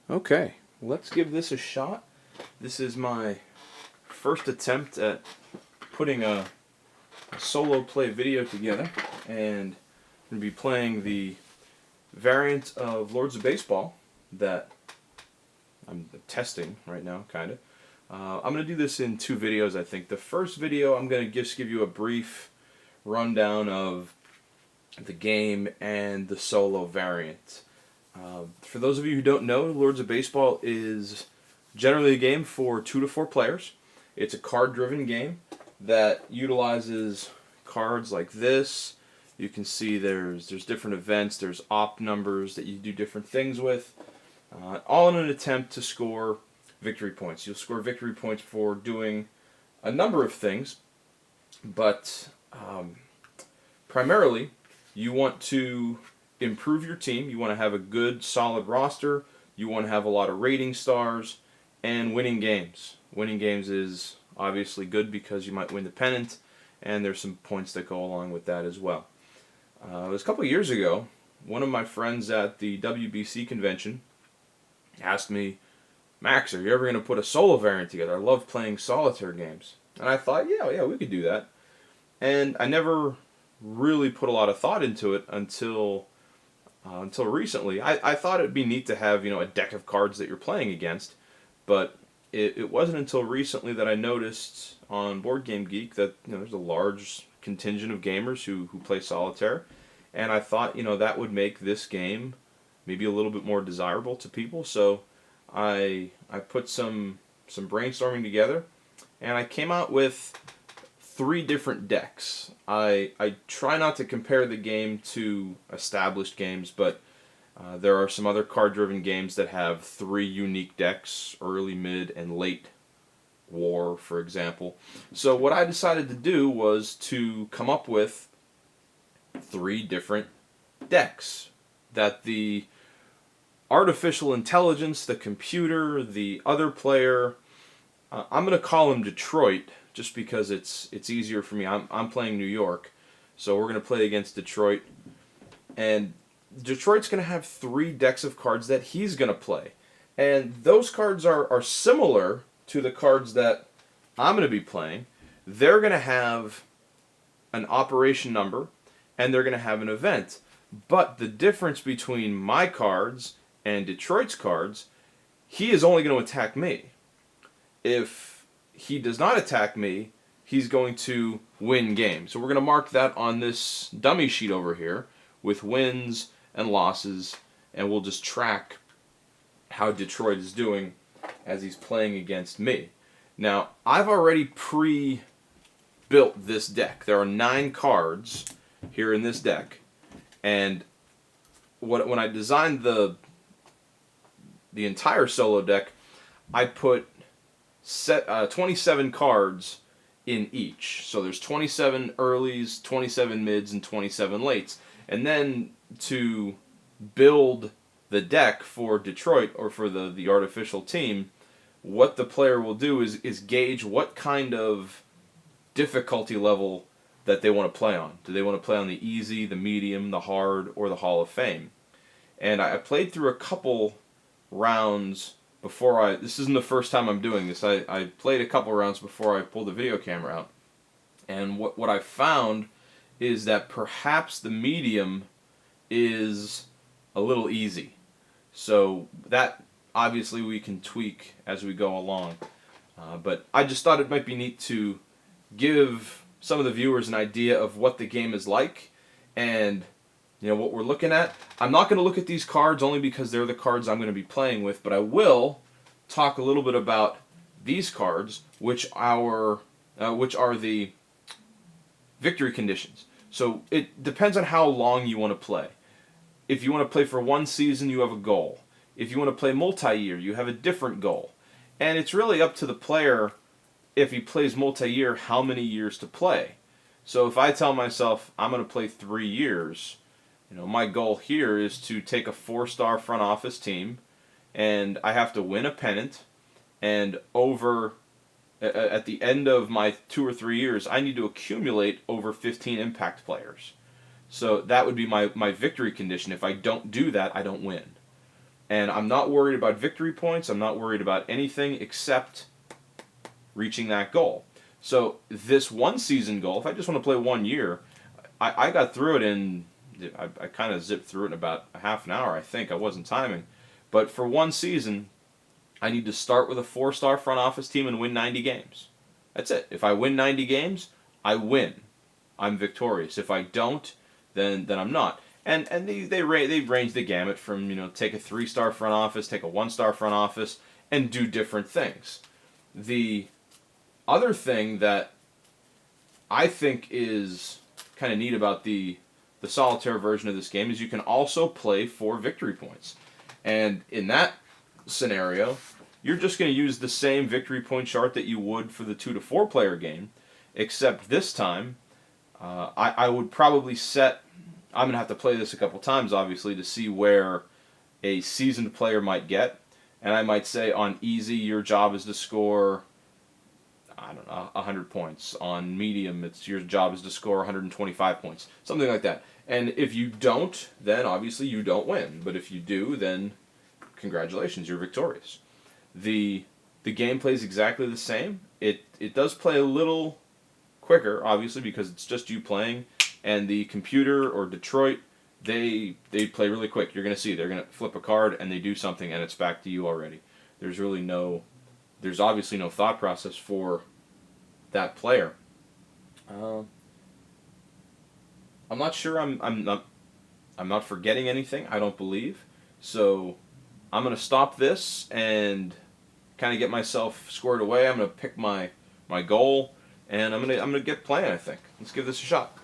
Okay, let's give this a shot. This is my first attempt at putting a solo play video together, and I'm going to be playing the variant of Lords of Baseball that I'm testing right now, kind of. I'm going to do this in two videos, I think. The first video, I'm going to just give you a brief rundown of the game and the solo variant. For those of you who don't know, Lords of Baseball is generally a game for 2 to 4 players. It's a card-driven game that utilizes cards like this. You can see there's different events, there's op numbers that you do different things with, all in an attempt to score victory points. You'll score victory points for doing a number of things, but primarily you want to improve your team. You want to have a good, solid roster. You want to have a lot of rating stars and winning games. Winning games is obviously good because you might win the pennant, and there's some points that go along with that as well. It was a couple of years ago. One of my friends at the WBC convention asked me, "Max, are you ever going to put a solo variant together? I love playing solitaire games." And I thought, yeah, we could do that. And I never really put a lot of thought into it until recently. I thought it'd be neat to have a deck of cards that you're playing against, but it wasn't until recently that I noticed on Board Game Geek that there's a large contingent of gamers who play solitaire, and I thought that would make this game maybe a little bit more desirable to people. So I put some brainstorming together, and I came out with 3 different decks. I try not to compare the game to established games, but there are some other card-driven games that have 3 unique decks, early, mid, and late war, for example. So what I decided to do was to come up with 3 different decks that the artificial intelligence, the computer, the other player, I'm going to call him Detroit just because it's easier for me. I'm playing New York, so we're going to play against Detroit, and Detroit's going to have 3 decks of cards that he's going to play. And those cards are similar to the cards that I'm going to be playing. They're going to have an operation number, and they're going to have an event. But the difference between my cards and Detroit's cards, he is only going to attack me. If he does not attack me, he's going to win games. So we're going to mark that on this dummy sheet over here with wins and losses, and we'll just track how Detroit is doing as he's playing against me. Now, I've already pre-built this deck. There are 9 cards here in this deck, and when I designed the entire solo deck, I put 27 cards in each. So there's 27 earlies, 27 mids, and 27 lates. And then to build the deck for Detroit, or for the artificial team, what the player will do is gauge what kind of difficulty level that they want to play on. Do they want to play on the easy, the medium, the hard, or the Hall of Fame? And I played through a couple rounds before this isn't the first time I'm doing this. I played a couple rounds before I pulled the video camera out. And what I found is that perhaps the medium is a little easy. So that obviously we can tweak as we go along. But I just thought it might be neat to give some of the viewers an idea of what the game is like and what we're looking at. I'm not going to look at these cards only because they're the cards I'm going to be playing with, but I will talk a little bit about these cards, which are the victory conditions. So it depends on how long you want to play. If you want to play for 1 season, you have a goal. If you want to play multi-year, you have a different goal. And it's really up to the player, if he plays multi-year, how many years to play. So if I tell myself I'm going to play 3 years, my goal here is to take a 4-star front office team, and I have to win a pennant, and at the end of my 2 or 3 years, I need to accumulate over 15 impact players. So that would be my victory condition. If I don't do that, I don't win. And I'm not worried about victory points. I'm not worried about anything except reaching that goal. So this one season goal, if I just want to play 1 year, I got through it in, I kind of zipped through it in about a half an hour, I think. I wasn't timing. But for one season, I need to start with a 4-star front office team and win 90 games. That's it. If I win 90 games, I win. I'm victorious. If I don't, then I'm not. And they range the gamut from, take a 3-star front office, take a 1-star front office, and do different things. The other thing that I think is kind of neat about the solitaire version of this game is you can also play for victory points. And in that scenario, you're just going to use the same victory point chart that you would for the 2 to 4 player game, except this time I would probably set. I'm going to have to play this a couple times, obviously, to see where a seasoned player might get. And I might say on easy, your job is to score, I don't know, 100 points. On medium, your job is to score 125 points. Something like that. And if you don't, then obviously you don't win. But if you do, then congratulations, you're victorious. The gameplay is exactly the same. It does play a little quicker, obviously, because it's just you playing. And the computer or Detroit, they play really quick. You're going to see they're going to flip a card and they do something and it's back to you already. There's obviously no thought process for that player. I'm not sure. I'm not forgetting anything. I don't believe. So I'm going to stop this and kind of get myself squared away. I'm going to pick my goal and I'm going to get playing. I think. Let's give this a shot.